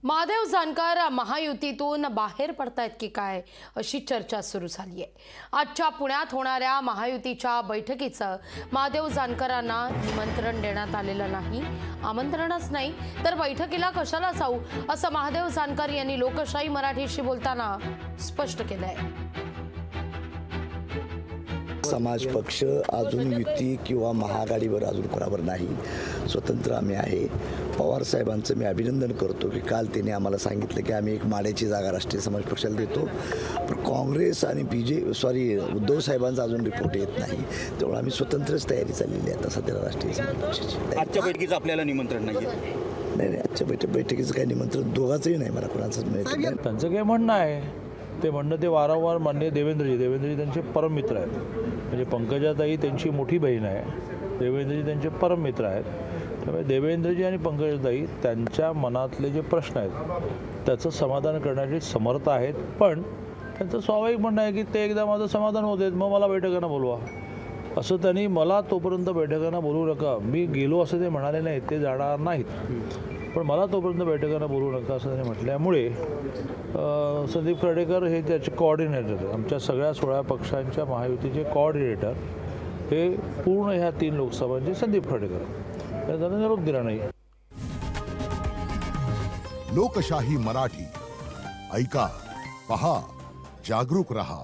महादेव जानकर महायुतीतून बाहेर पडतायत की काय अशी चर्चा सुरू झाली आहे। आजच्या पुण्यात होणाऱ्या महायुतीच्या बैठकीचं महादेव जानकरांना निमंत्रण देण्यात आलेलं नाही। आमंत्रणच नाही तर बैठकीला कशाला जाऊ असं महादेव जानकर यांनी लोकशाही मराठीशी बोलताना स्पष्ट केलंय। समाज पक्ष अजून युती किंवा महाआघाडीवर अजून कोणावर नाही, स्वतंत्र आम्ही आहे। पवार साहेबांचं मी अभिनंदन करतो की काल त्यांनी आम्हाला सांगितलं की आम्ही एक माड्याची जागा राष्ट्रीय समाज पक्षाला देतो, पण काँग्रेस आणि उद्धव साहेबांचा अजून रिपोर्ट येत नाही, त्यामुळे आम्ही स्वतंत्रच तयारी चाललेली आहे आता सध्याला राष्ट्रीय समाज पक्षाची। आजच्या बैठकीचं आपल्याला निमंत्रण नाही नाही, आजच्या बैठकीचं काही निमंत्रण दोघांचंही नाही, मला कोणाचंच मिळत नाही। त्यांचं काय म्हणणं आहे ते म्हणणं ते वारंवार माननीय देवेंद्रजी त्यांचे परम मित्र आहेत। म्हणजे पंकजाताई त्यांची मोठी बहीण आहे, देवेंद्रजी त्यांचे परम मित्र आहेत। त्यामुळे देवेंद्रजी आणि पंकजाताई त्यांच्या मनातले जे प्रश्न आहेत त्याचं समाधान करण्याचे समर्थ आहेत, पण त्यांचं स्वाभाविक म्हणणं आहे की ते एकदा माझं समाधान होते मग मला बैठकांना बोलवा असं त्यांनी मला तोपर्यंत बैठकांना बोलवू नका, मी गेलो असं ते म्हणाले नाहीत, ते जाणार नाहीत, पण मला तोपर्यंत बैठकांना बोलवू नका असं त्यांनी म्हटल्यामुळे संदीप खर्डेकर हे त्याचे कोऑर्डिनेटर आहेत। आमच्या सगळ्या 16 पक्षांच्या महायुतीचे कोऑर्डिनेटर हे पूर्ण ह्या 3 लोकसभांचे संदीप खर्डेकर, त्यांना निरोप दिला नाही। लोकशाही मराठी ऐका, पहा, जागरूक रहा।